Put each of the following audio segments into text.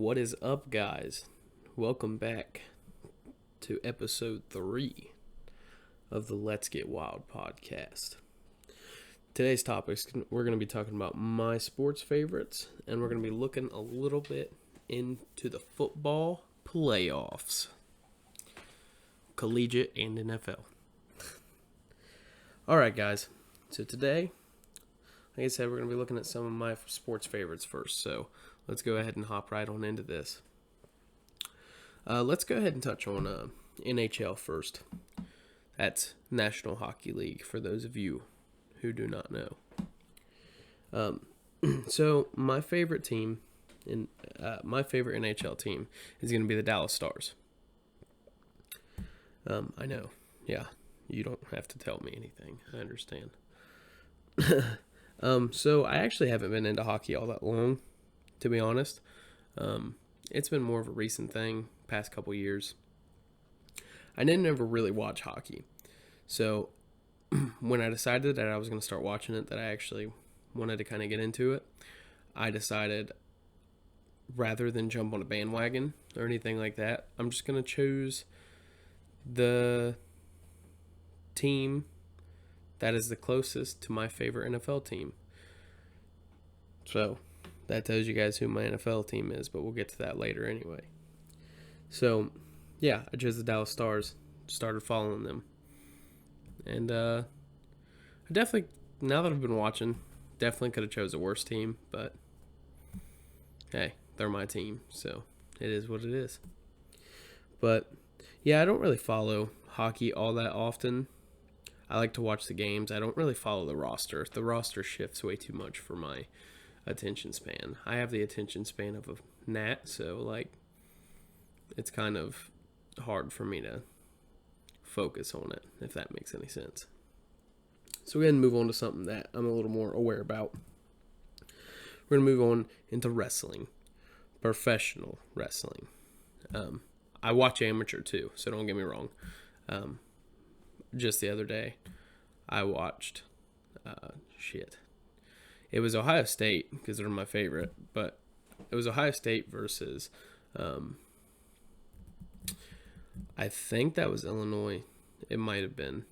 What is up, guys? Welcome back to episode 3 of the Let's Get Wild podcast. Today's topics, we're going to be talking about my sports favorites, and we're going to be looking a little bit into the football playoffs, collegiate and NFL. All right, guys. So today, like I said, we're going to be looking at some of my sports favorites first. So let's go ahead and hop right on into this. Let's go ahead and touch on NHL first. That's National Hockey League, for those of you who do not know. So my favorite team, my favorite NHL team is going to be the Dallas Stars. I know, yeah, you don't have to tell me anything. I understand. So I actually haven't been into hockey all that long, to be honest. It's been more of a recent thing, past couple years. I didn't ever really watch hockey. So when I decided that I was going to start watching it, that I actually wanted to kind of get into it, I decided rather than jump on a bandwagon or anything like that, I'm just going to choose the team that is the closest to my favorite NFL team. So that tells you guys who my NFL team is, but we'll get to that later anyway. So, yeah, I chose the Dallas Stars, started following them. And I definitely, now that I've been watching, definitely could have chose a worse team, but hey, they're my team, so it is what it is. But, yeah, I don't really follow hockey all that often. I like to watch the games. I don't really follow the roster. The roster shifts way too much for my attention span. I have the attention span of a gnat, so like it's kind of hard for me to focus on it, if that makes any sense. So we're going to move on to something that I'm a little more aware about. We're going to move on into wrestling, professional wrestling. I watch amateur too, so don't get me wrong. Just the other day, I watched it was Ohio State, because they're my favorite, but it was Ohio State versus, I think that was Illinois. It might have been.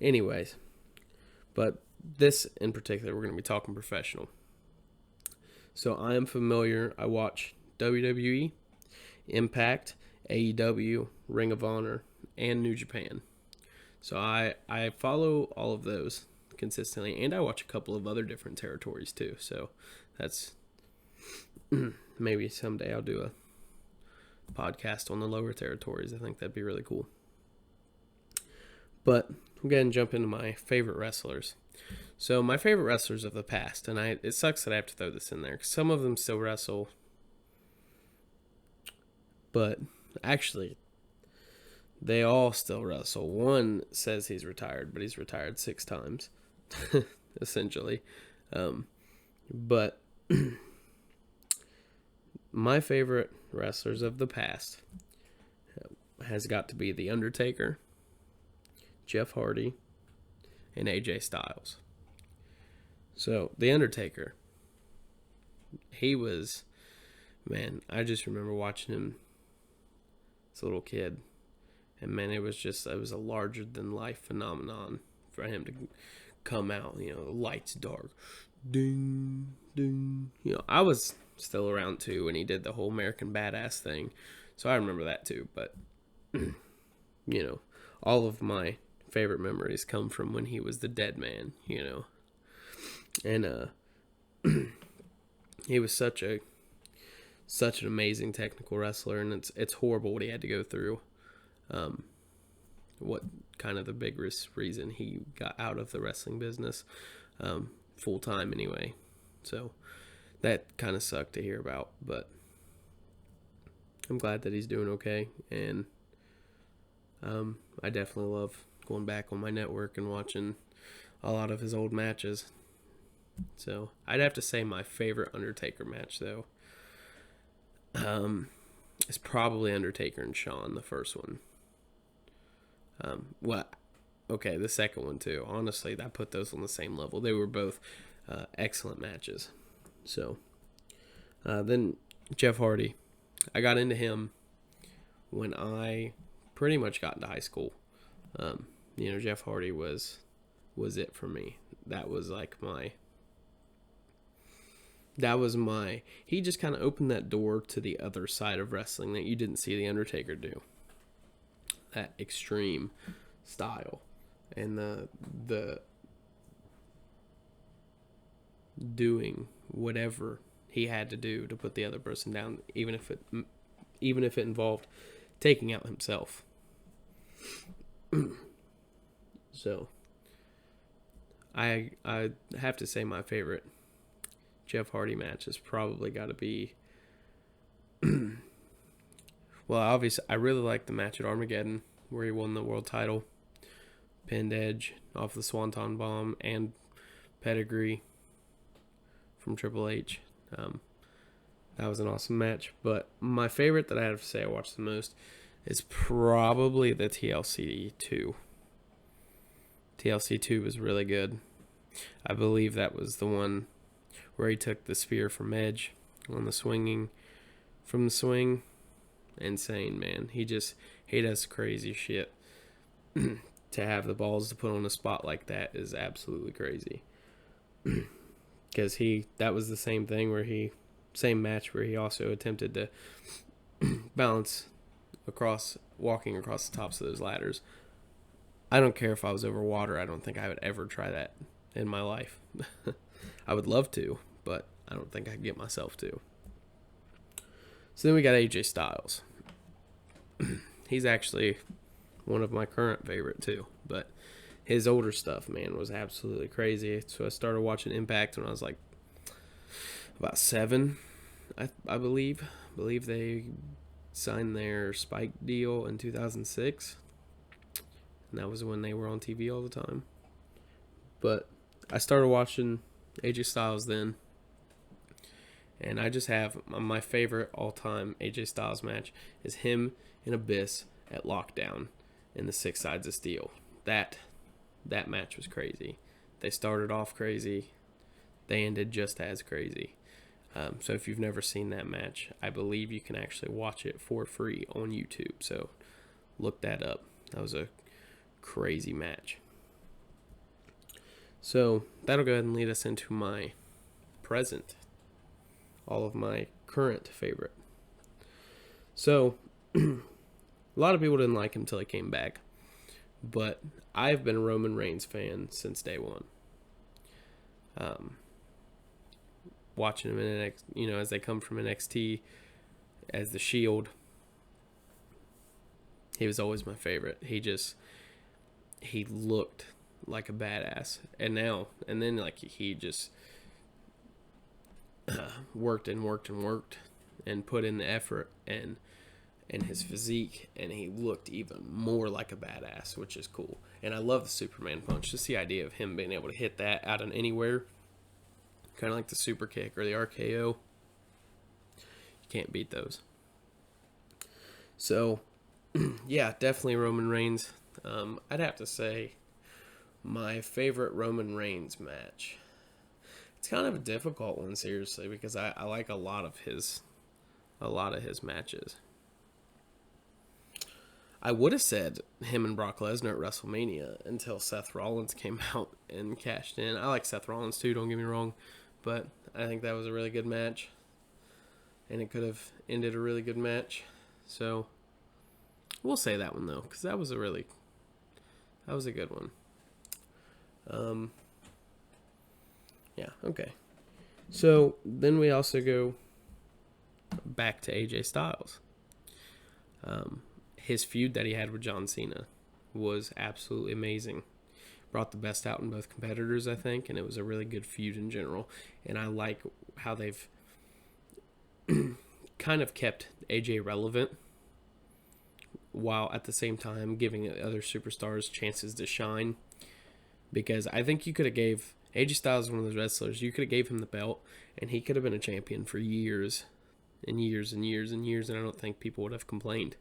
Anyways, but this in particular, we're going to be talking professional. So I am familiar. I watch WWE, Impact, AEW, Ring of Honor, and New Japan. So I follow all of those consistently, and I watch a couple of other different territories too. So that's maybe someday I'll do a podcast on the lower territories. I think that'd be really cool. But I'm going to jump into my favorite wrestlers. So my favorite wrestlers of the past, and it sucks that I have to throw this in there, because some of them still wrestle, but actually they all still wrestle. One says he's retired, but he's retired 6 times, essentially. But my favorite wrestlers of the past has got to be The Undertaker, Jeff Hardy, and AJ Styles. So, The Undertaker, he was, man, I just remember watching him as a little kid. And man, it was a larger than life phenomenon for him to come out, the lights dark, ding, ding. I was still around too when he did the whole American Badass thing. So I remember that too. But, all of my favorite memories come from when he was the dead man, And he was such an amazing technical wrestler, and it's horrible what he had to go through. What kind of the biggest reason he got out of the wrestling business, full time anyway. So that kind of sucked to hear about, but I'm glad that he's doing okay. And I definitely love going back on my network and watching a lot of his old matches. So I'd have to say my favorite Undertaker match though is probably Undertaker and Shawn, the first one. The second one too. Honestly, I put those on the same level. They were both excellent matches. So, then Jeff Hardy. I got into him when I pretty much got into high school. Jeff Hardy was it for me. That was like my he just kind of opened that door to the other side of wrestling that you didn't see the Undertaker do. That extreme style and the doing whatever he had to do to put the other person down, even if it involved taking out himself. So I have to say my favorite Jeff Hardy match has probably got to be well, obviously I really like the match at Armageddon where he won the world title, pinned Edge off the Swanton Bomb and pedigree from Triple H. That was an awesome match. But my favorite that I have to say I watched the most is probably the TLC 2. TLC 2 was really good. I believe that was the one where he took the spear from Edge on the swinging from the swing. Insane, man. He does crazy shit. To have the balls to put on a spot like that is absolutely crazy. Because that was the same thing same match where he also attempted to balance walking across the tops of those ladders. I don't care if I was over water. I don't think I would ever try that in my life. I would love to, but I don't think I could get myself to. So then we got AJ Styles. He's actually one of my current favorite too, but his older stuff, man, was absolutely crazy. So I started watching Impact when I was like about 7, I believe. I believe they signed their Spike deal in 2006. And that was when they were on TV all the time. But I started watching AJ Styles then. And I just have my favorite all-time AJ Styles match is him and Abyss at Lockdown in the 6 Sides of Steel. That match was crazy. They started off crazy. They ended just as crazy. So if you've never seen that match, I believe you can actually watch it for free on YouTube. So look that up. That was a crazy match. So that'll go ahead and lead us into my present. All of my current favorite. So a lot of people didn't like him until he came back. But I've been a Roman Reigns fan since day one. Watching him in NXT, as they come from NXT as the Shield, he was always my favorite. He looked like a badass, and then like he just worked and worked and worked and put in the effort and his physique, and he looked even more like a badass, which is cool. And I love the Superman punch. Just the idea of him being able to hit that out of anywhere, kind of like the super kick or the RKO. You can't beat those. So, yeah, definitely Roman Reigns. I'd have to say my favorite Roman Reigns match. It's kind of a difficult one, seriously, because I like a lot of his matches. I would have said him and Brock Lesnar at WrestleMania until Seth Rollins came out and cashed in. I like Seth Rollins too, don't get me wrong, but I think that was a really good match, and it could have ended a really good match. So we'll say that one though, because that was a good one. Yeah, okay. So then we also go back to AJ Styles. His feud that he had with John Cena was absolutely amazing. Brought the best out in both competitors, I think, and it was a really good feud in general. And I like how they've kind of kept AJ relevant while at the same time giving other superstars chances to shine. Because I think you could have gave AJ Styles, one of those wrestlers, you could have gave him the belt and he could have been a champion for years and years and years and years, and I don't think people would have complained.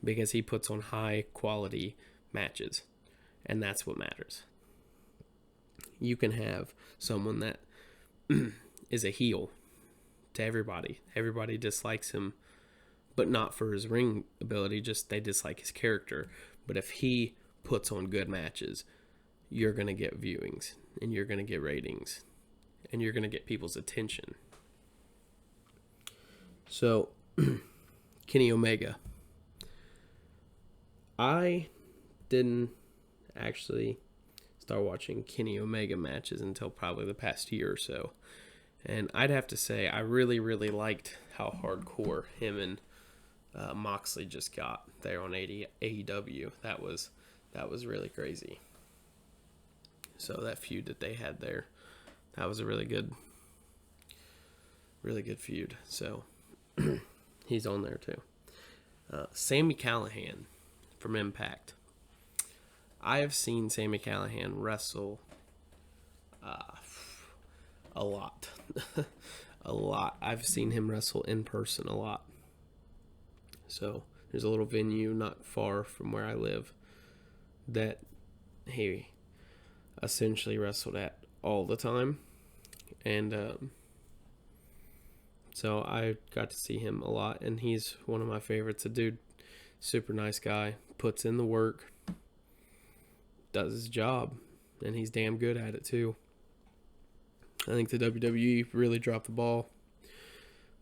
Because he puts on high quality matches, and that's what matters. You can have someone that is a heel to everybody. Everybody dislikes him, but not for his ring ability, just they dislike his character. But if he puts on good matches, you're going to get viewings, and you're going to get ratings, and you're going to get people's attention. So, Kenny Omega. I didn't actually start watching Kenny Omega matches until probably the past year or so. And I'd have to say I really, really liked how hardcore him and Moxley just got there on AEW. That was really crazy. So that feud that they had there, that was a really good feud. So he's on there too. Sami Callihan from Impact. I have seen Sami Callihan wrestle a lot. A lot. I've seen him wrestle in person a lot. So there's a little venue not far from where I live that he essentially wrestled at all the time. And so I got to see him a lot, and he's one of my favorites. A dude, super nice guy, puts in the work, does his job, and he's damn good at it too. I think the WWE really dropped the ball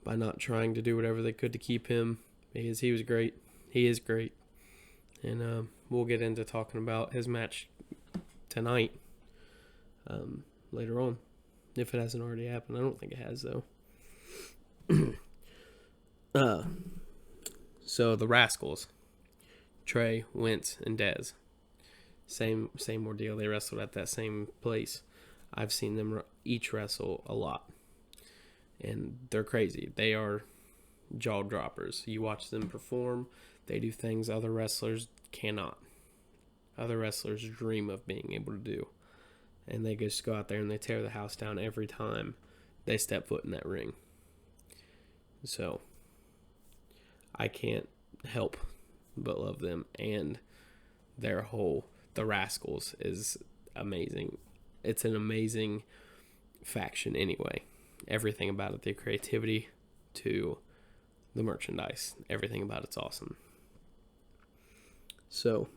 by not trying to do whatever they could to keep him, because he was great. He is great. And we'll get into talking about his match tonight later on, if it hasn't already happened. I don't think it has, though. So the Rascals, Trey, Wentz, and Dez. Same ordeal. They wrestled at that same place. I've seen them each wrestle a lot, and they're crazy. They are jaw droppers. You watch them perform, they do things other wrestlers cannot. Other wrestlers dream of being able to do, and they just go out there and they tear the house down every time they step foot in that ring. So I can't help but love them, and the Rascals is amazing. It's an amazing faction anyway. Everything about it, the creativity to the merchandise, everything about it's awesome. So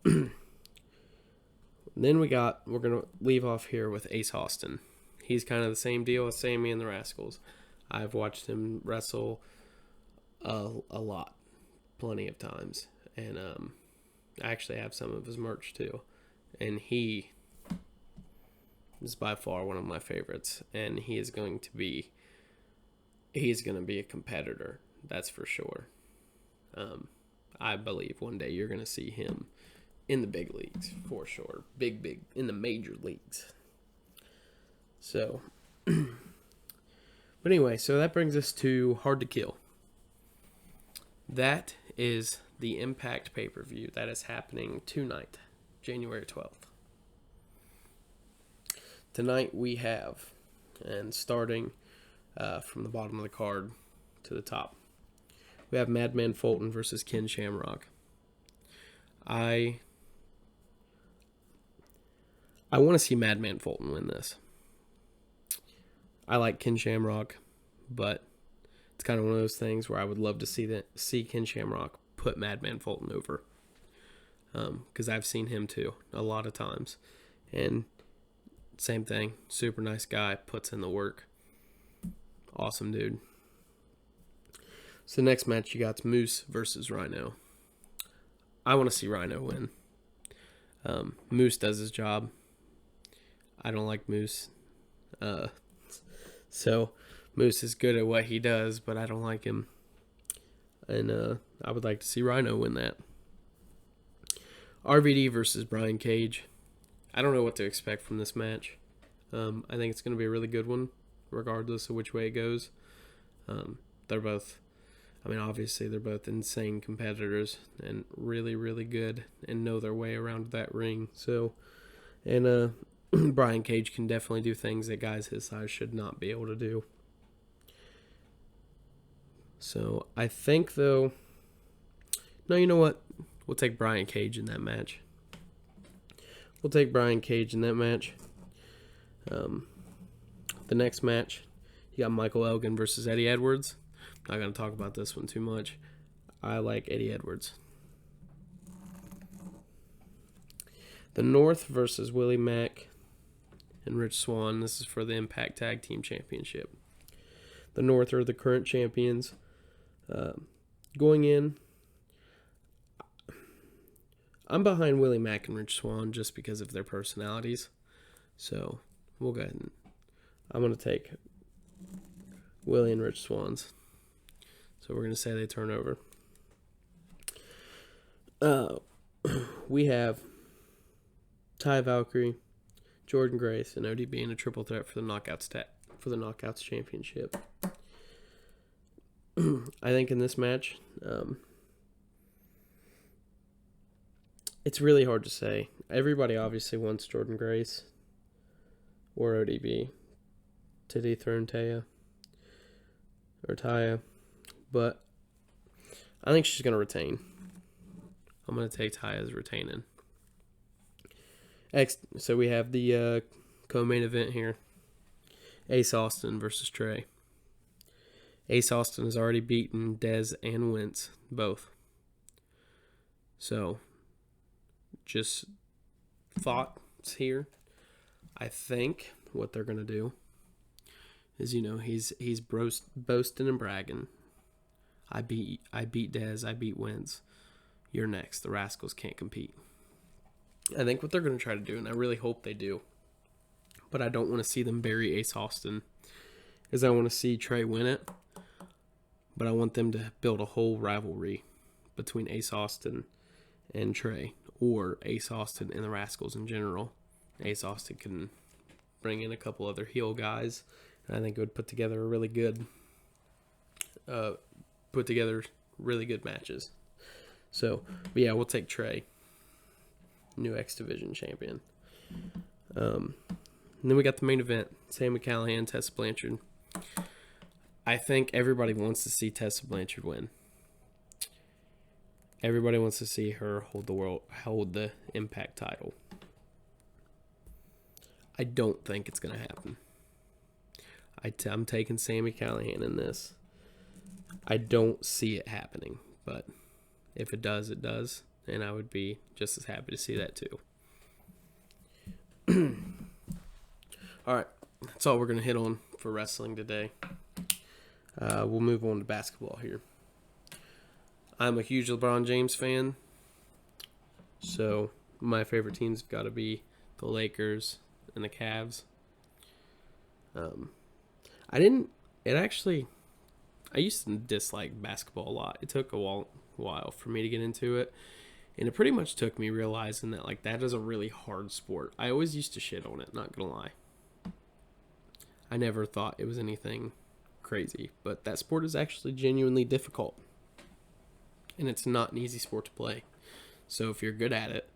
then we're going to leave off here with Ace Austin. He's kind of the same deal as Sami and the Rascals. I've watched him wrestle a lot, plenty of times, and I actually have some of his merch too, and he is by far one of my favorites, and he is going to be a competitor, that's for sure. I believe one day you're going to see him in the big leagues for sure, big in the major leagues. So but anyway, so that brings us to Hard to Kill. That is the Impact pay-per-view that is happening tonight, January 12th. Tonight we have, and starting from the bottom of the card to the top, we have Madman Fulton versus Ken Shamrock. I want to see Madman Fulton win this. I like Ken Shamrock, but it's kind of one of those things where I would love to see Ken Shamrock put Madman Fulton over, because I've seen him too a lot of times, and same thing, super nice guy, puts in the work, awesome dude. So next match you got Moose versus Rhino. I want to see Rhino win. Moose does his job. I don't like Moose. So Moose is good at what he does, but I don't like him. And I would like to see Rhino win that. RVD versus Brian Cage. I don't know what to expect from this match. I think it's going to be a really good one, regardless of which way it goes. They're both, obviously they're both insane competitors and really, really good and know their way around that ring. So, and Brian Cage can definitely do things that guys his size should not be able to do. So I think, though, no, you know what? We'll take Brian Cage in that match. The next match, You got Michael Elgin versus Eddie Edwards. I'm not going to talk about this one too much. I like Eddie Edwards. The North versus Willie Mack and Rich Swann. This is for the Impact Tag Team Championship. The North are the current champions. Going in, I'm behind Willie Mack and Rich Swann just because of their personalities. So we'll go ahead and I'm going to take Willie and Rich Swann's. So we're going to say they turn over. We have Ty Valkyrie, Jordan Grace, and ODB in a triple threat for the Knockouts Championship. I think in this match, it's really hard to say. Everybody obviously wants Jordan Grace or ODB to dethrone Taya, but I think she's going to retain. I'm going to take Taya's retaining. So we have the co-main event here. Ace Austin versus Trey. Ace Austin has already beaten Dez and Wentz, both. So, just thoughts here. I think what they're going to do is, he's boasting and bragging. I beat Dez, I beat Wentz. You're next. The Rascals can't compete. I think what they're going to try to do, and I really hope they do, but I don't want to see them bury Ace Austin, is I want to see Trey win it, but I want them to build a whole rivalry between Ace Austin and Trey, or Ace Austin and the Rascals in general. Ace Austin can bring in a couple other heel guys, and I think it would put together really good matches. So, but yeah, we'll take Trey, new X Division champion. And then we got the main event, Sami Callihan, Tessa Blanchard. I think everybody wants to see Tessa Blanchard win. Everybody wants to see her hold the Impact title. I don't think it's going to happen. I'm taking Sami Callihan in this. I don't see it happening, but if it does, it does. And I would be just as happy to see that too. All right. That's all we're going to hit on for wrestling today. We'll move on to basketball here. I'm a huge LeBron James fan. So my favorite teams have got to be the Lakers and the Cavs. I used to dislike basketball a lot. It took a while for me to get into it. And it pretty much took me realizing that that is a really hard sport. I always used to shit on it, not gonna lie. I never thought it was anything crazy, but that sport is actually genuinely difficult. And it's not an easy sport to play. So if you're good at it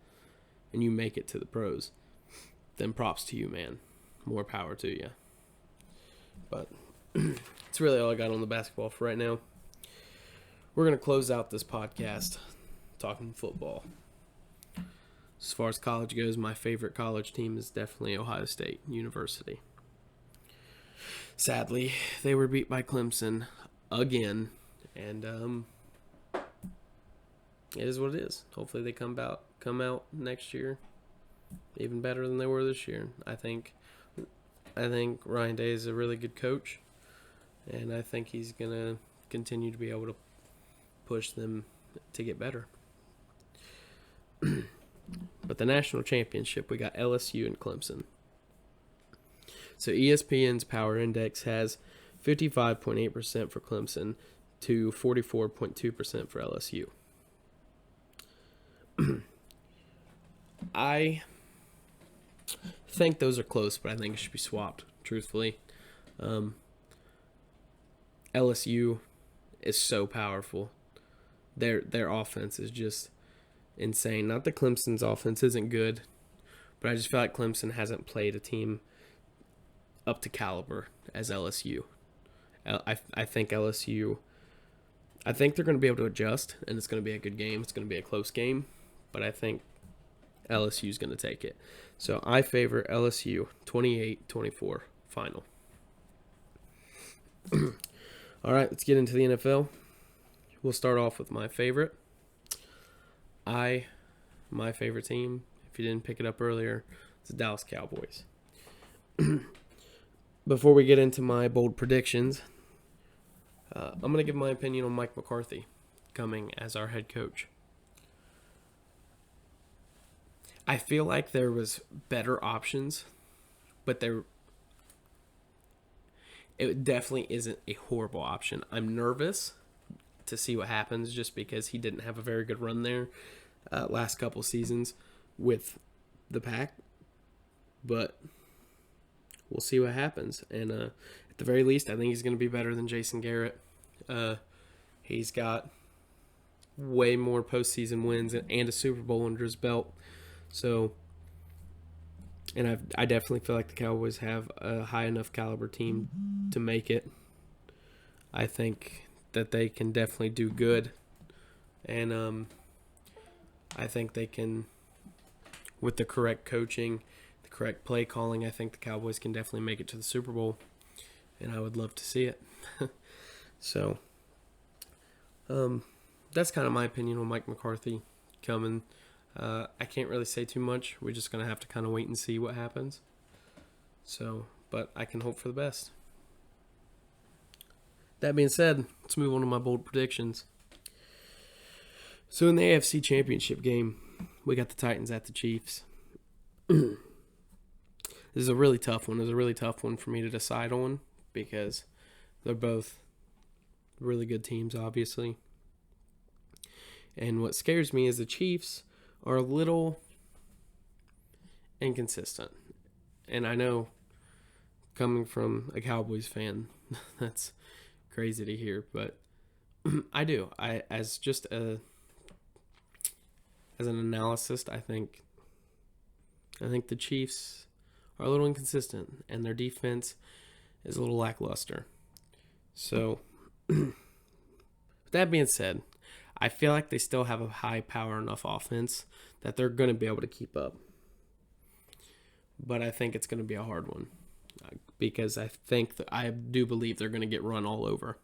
and you make it to the pros, then props to you, man. More power to you. But that's really all I got on the basketball for right now. We're going to close out this podcast talking football. As far as college goes, my favorite college team is definitely Ohio State University. Sadly, they were beat by Clemson again, and it is what it is. Hopefully they come out next year even better than they were this year. I think Ryan Day is a really good coach, and I think he's going to continue to be able to push them to get better. But the national championship, we got LSU and Clemson. So ESPN's Power Index has 55.8% for Clemson to 44.2% for LSU. I think those are close, but I think it should be swapped, truthfully. LSU is so powerful. Their offense is just insane. Not that Clemson's offense isn't good, but I just feel like Clemson hasn't played a team up to caliber as LSU. I think LSU, I think they're going to be able to adjust, and it's going to be a good game. It's going to be a close game, but I think LSU is going to take it. So I favor LSU 28-24 final. All right, let's get into the NFL. We'll start off with my favorite. My favorite team, if you didn't pick it up earlier, it's the Dallas Cowboys. Before we get into my bold predictions, I'm going to give my opinion on Mike McCarthy coming as our head coach. I feel like there was better options, but it definitely isn't a horrible option. I'm nervous to see what happens just because he didn't have a very good run there last couple seasons with the Pack, but we'll see what happens. And at the very least, I think he's going to be better than Jason Garrett. He's got way more postseason wins and a Super Bowl under his belt. So, and I definitely feel like the Cowboys have a high enough caliber team to make it. I think that they can definitely do good. And I think they can, with the correct coaching, the correct play calling, I think the Cowboys can definitely make it to the Super Bowl. And I would love to see it. So, that's kind of my opinion on Mike McCarthy coming. I can't really say too much. We're just going to have to kind of wait and see what happens. So, but I can hope for the best. That being said, let's move on to my bold predictions. So in the AFC Championship game, we got the Titans at the Chiefs. This is a really tough one. It was a really tough one for me to decide on because they're both really good teams, obviously. And what scares me is the Chiefs are a little inconsistent. And I know, coming from a Cowboys fan, that's crazy to hear, but I do. As an analyst, I think the Chiefs are a little inconsistent and their defense is a little lackluster. So, with that being said, I feel like they still have a high power enough offense that they're going to be able to keep up. But I think it's going to be a hard one because I do believe they're going to get run all over.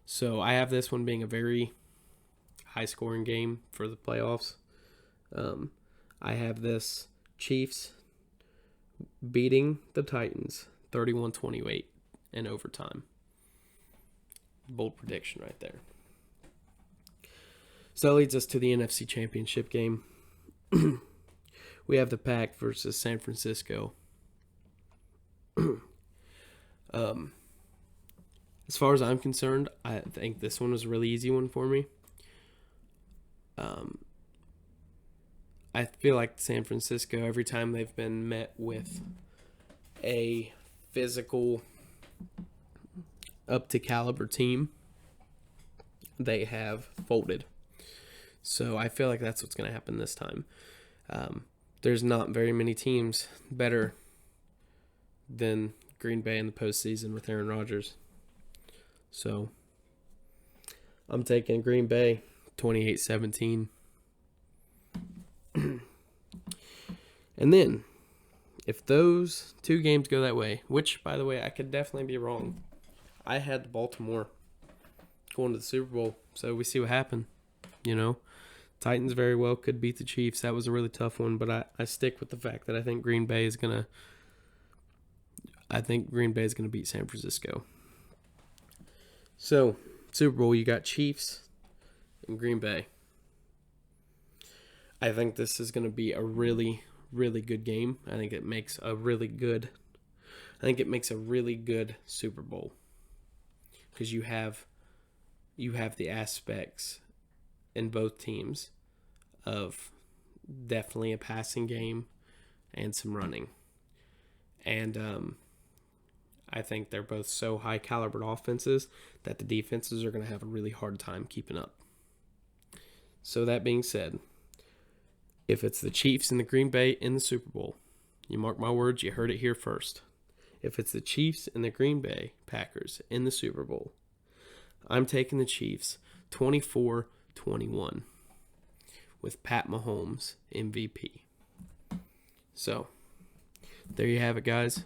So I have this one being a very high-scoring game for the playoffs. I have this Chiefs beating the Titans 31-28 in overtime. Bold prediction right there. So that leads us to the NFC Championship game. We have the Pack versus San Francisco. As far as I'm concerned, I think this one was a really easy one for me. I feel like San Francisco, every time they've been met with a physical, up-to-caliber team, they have folded. So I feel like that's what's going to happen this time. There's not very many teams better than Green Bay in the postseason with Aaron Rodgers. So I'm taking Green Bay 28-17. And then, if those two games go that way, which, by the way, I could definitely be wrong. I had Baltimore going to the Super Bowl, so we see what happened. Titans very well could beat the Chiefs. That was a really tough one, but I stick with the fact that I think Green Bay is gonna beat San Francisco. So, Super Bowl, you got Chiefs and Green Bay. I think this is going to be a really, really good game. I think it makes a really good Super Bowl because you have the aspects in both teams of definitely a passing game and some running. And I think they're both so high caliber offenses that the defenses are going to have a really hard time keeping up. So that being said, if it's the Chiefs and the Green Bay in the Super Bowl, you mark my words, you heard it here first. If it's the Chiefs and the Green Bay Packers in the Super Bowl, I'm taking the Chiefs 24-21 with Pat Mahomes MVP. So, there you have it, guys.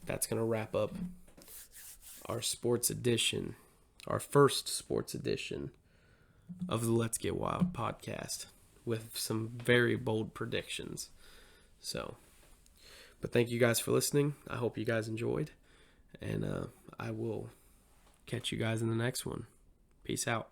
That's going to wrap up our sports edition, our first sports edition of the Let's Get Wild podcast with some very bold predictions. So, but thank you guys for listening. I hope you guys enjoyed, and I will catch you guys in the next one. Peace out.